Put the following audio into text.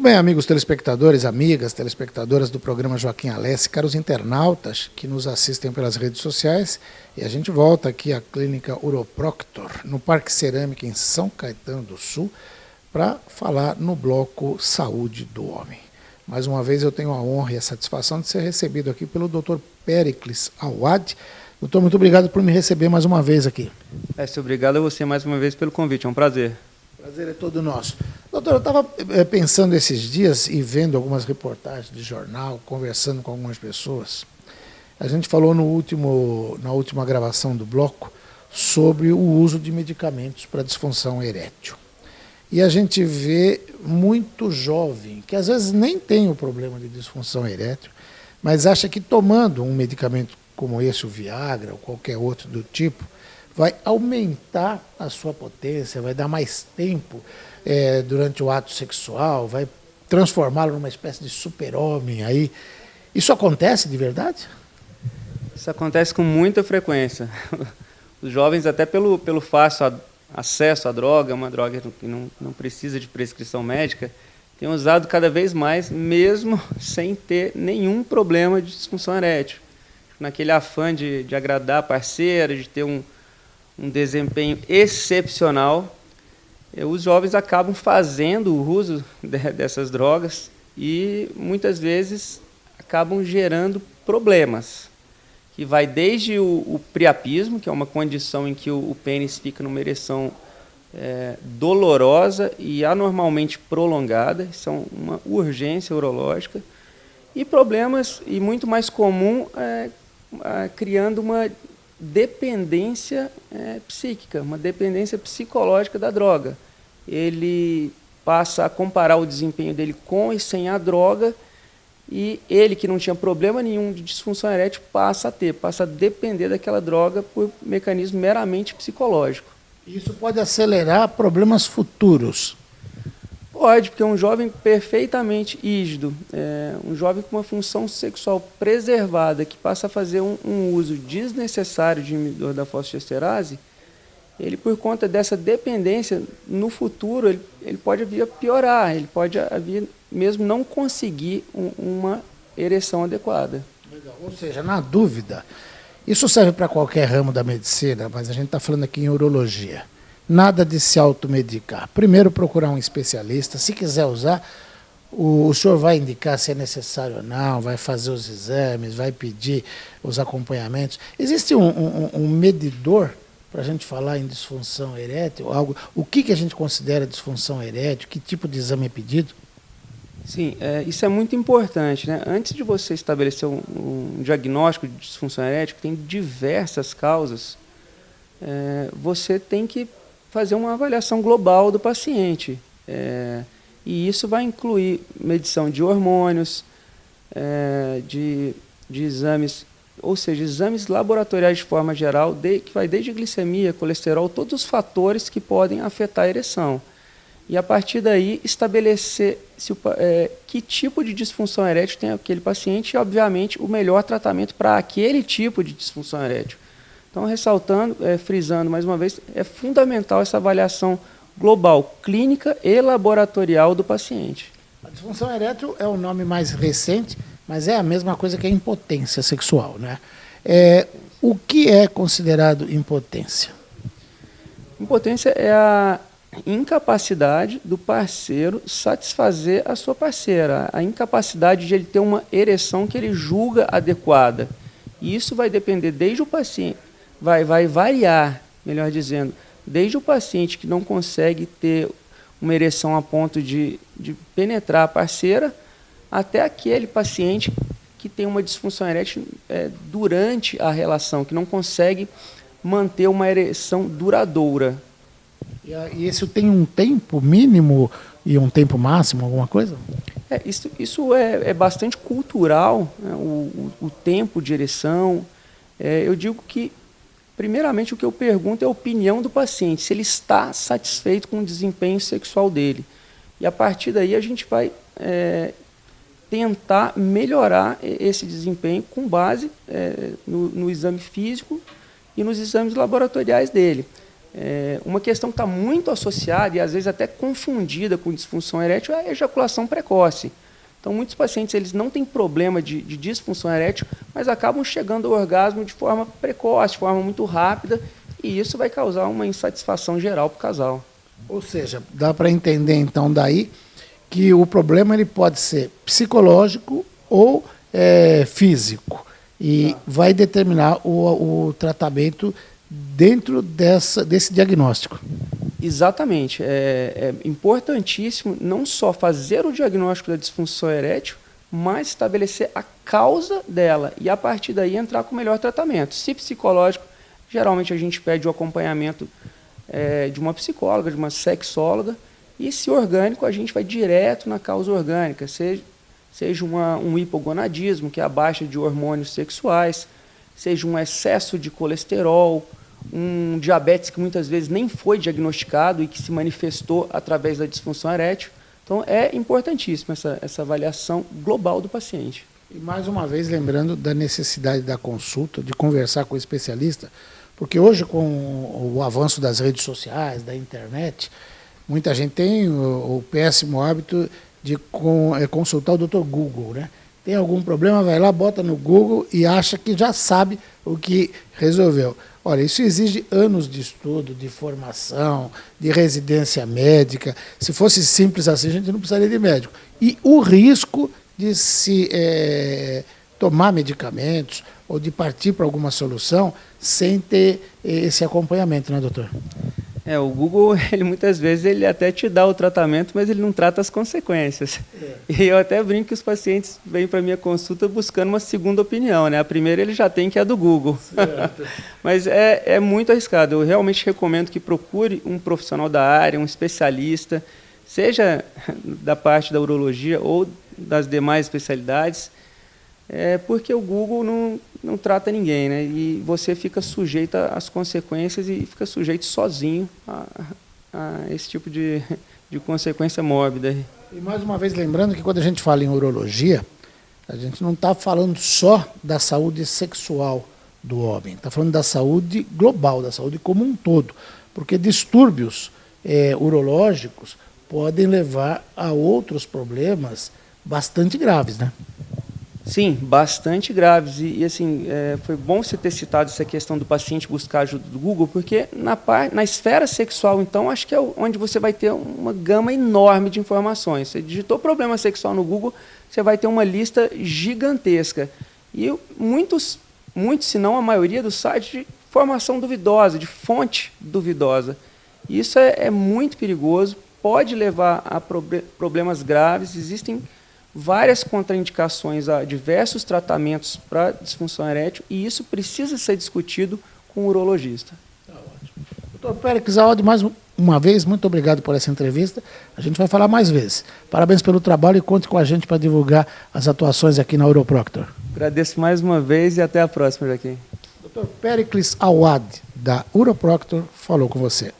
bem, amigos telespectadores, amigas telespectadoras do programa Joaquim Alessi, caros internautas que nos assistem pelas redes sociais, e a gente volta aqui à Clínica Uroproctor, no Parque Cerâmica, em São Caetano do Sul, para falar no bloco Saúde do Homem. Mais uma vez eu tenho a honra e a satisfação de ser recebido aqui pelo Dr. Péricles Awad. Doutor, muito obrigado por me receber mais uma vez aqui. Obrigado a você mais uma vez pelo convite, é um prazer. Prazer é todo nosso. Doutor, eu estava pensando esses dias e vendo algumas reportagens de jornal, conversando com algumas pessoas. A gente falou na última gravação do bloco sobre o uso de medicamentos para disfunção erétil. E a gente vê muito jovem, que às vezes nem tem o problema de disfunção erétil, mas acha que tomando um medicamento como esse, o Viagra ou qualquer outro do tipo, vai aumentar a sua potência, vai dar mais tempo durante o ato sexual, vai transformá-lo numa espécie de super-homem aí. Isso acontece de verdade? Isso acontece com muita frequência. Os jovens, até pelo fácil acesso à droga, uma droga que não precisa de prescrição médica, têm usado cada vez mais, mesmo sem ter nenhum problema de disfunção erétil. Naquele afã de agradar a parceira, de ter um desempenho excepcional, os jovens acabam fazendo o uso dessas drogas e muitas vezes acabam gerando problemas, que vai desde o priapismo, que é uma condição em que o pênis fica numa ereção dolorosa e anormalmente prolongada, isso é uma urgência urológica, e problemas, e muito mais comum, criando uma dependência psíquica, uma dependência psicológica da droga. Ele passa a comparar o desempenho dele com e sem a droga, e ele, que não tinha problema nenhum de disfunção erétil, passa a depender daquela droga por mecanismo meramente psicológico. Isso pode acelerar problemas futuros? Pode, porque um jovem perfeitamente ígido, um jovem com uma função sexual preservada, que passa a fazer um uso desnecessário de inibidor da fosfodiesterase, ele, por conta dessa dependência, no futuro, ele pode vir a piorar, ele pode vir mesmo não conseguir uma ereção adequada. Legal. Ou seja, na dúvida, isso serve para qualquer ramo da medicina, mas a gente está falando aqui em urologia. Nada de se automedicar. Primeiro procurar um especialista. Se quiser usar, o senhor vai indicar se é necessário ou não, vai fazer os exames, vai pedir os acompanhamentos. Existe um medidor para a gente falar em disfunção erétil? O que a gente considera disfunção erétil? Que tipo de exame é pedido? Sim, isso é muito importante, né? Antes de você estabelecer um diagnóstico de disfunção erétil, que tem diversas causas, você tem que fazer uma avaliação global do paciente. E isso vai incluir medição de hormônios, de exames, ou seja, exames laboratoriais de forma geral, que vai desde glicemia, colesterol, todos os fatores que podem afetar a ereção. E, a partir daí, estabelecer que tipo de disfunção erétil tem aquele paciente e, obviamente, o melhor tratamento para aquele tipo de disfunção erétil. Então, ressaltando, frisando mais uma vez, é fundamental essa avaliação global, clínica e laboratorial do paciente. A disfunção erétil é o nome mais recente, mas é a mesma coisa que a impotência sexual, né? O que é considerado impotência? Impotência é a incapacidade do parceiro satisfazer a sua parceira, a incapacidade de ele ter uma ereção que ele julga adequada. E isso vai depender desde o paciente, vai variar, melhor dizendo, desde o paciente que não consegue ter uma ereção a ponto de penetrar a parceira, até aquele paciente que tem uma disfunção erétil durante a relação, que não consegue manter uma ereção duradoura. E isso tem um tempo mínimo e um tempo máximo, alguma coisa? Isso é bastante cultural, né? O tempo de ereção. Eu digo que, primeiramente, o que eu pergunto é a opinião do paciente, se ele está satisfeito com o desempenho sexual dele. E, a partir daí, a gente vai tentar melhorar esse desempenho com base no exame físico e nos exames laboratoriais dele. Uma questão que está muito associada e às vezes até confundida com disfunção erétil é a ejaculação precoce. Então, muitos pacientes eles não têm problema de disfunção erétil, mas acabam chegando ao orgasmo de forma precoce, de forma muito rápida, e isso vai causar uma insatisfação geral para o casal. Ou seja, dá para entender então daí que o problema ele pode ser psicológico ou físico e vai determinar o tratamento dentro desse diagnóstico. Exatamente. É importantíssimo não só fazer o diagnóstico da disfunção erétil, mas estabelecer a causa dela e, a partir daí, entrar com o melhor tratamento. Se psicológico, geralmente a gente pede o acompanhamento de uma psicóloga, de uma sexóloga, e se orgânico, a gente vai direto na causa orgânica, seja um hipogonadismo, que é a baixa de hormônios sexuais, seja um excesso de colesterol, um diabetes que muitas vezes nem foi diagnosticado e que se manifestou através da disfunção erétil. Então, é importantíssima essa avaliação global do paciente. E, mais uma vez, lembrando da necessidade da consulta, de conversar com o especialista, porque hoje, com o avanço das redes sociais, da internet, muita gente tem o péssimo hábito de consultar o Dr. Google, né? Tem algum problema, vai lá, bota no Google e acha que já sabe o que resolveu. Olha, isso exige anos de estudo, de formação, de residência médica. Se fosse simples assim, a gente não precisaria de médico. E o risco de se tomar medicamentos ou de partir para alguma solução sem ter esse acompanhamento, né, doutor? O Google, muitas vezes, ele até te dá o tratamento, mas ele não trata as consequências. E eu até brinco que os pacientes vêm para a minha consulta buscando uma segunda opinião, né? A primeira ele já tem, que é a do Google. Mas é muito arriscado. Eu realmente recomendo que procure um profissional da área, um especialista, seja da parte da urologia ou das demais especialidades, porque o Google não trata ninguém, né? E você fica sujeito às consequências e fica sujeito sozinho a esse tipo de consequência mórbida. E mais uma vez lembrando que quando a gente fala em urologia, a gente não está falando só da saúde sexual do homem, está falando da saúde global, da saúde como um todo, porque distúrbios urológicos podem levar a outros problemas bastante graves, né? Sim, bastante graves. E assim, foi bom você ter citado essa questão do paciente buscar ajuda do Google, porque na esfera sexual, então, acho que é onde você vai ter uma gama enorme de informações. Você digitou problema sexual no Google, você vai ter uma lista gigantesca. E muitos, se não a maioria dos sites, de informação duvidosa, de fonte duvidosa. Isso é muito perigoso, pode levar a problemas graves. Existem várias contraindicações a diversos tratamentos para disfunção erétil e isso precisa ser discutido com o urologista. Tá ótimo. Doutor Péricles Aode, mais uma vez, muito obrigado por essa entrevista. A gente vai falar mais vezes. Parabéns pelo trabalho e conte com a gente para divulgar as atuações aqui na Uroproctor. Agradeço mais uma vez e até a próxima, Joaquim. Doutor Péricles Aode, da Uroproctor, falou com você.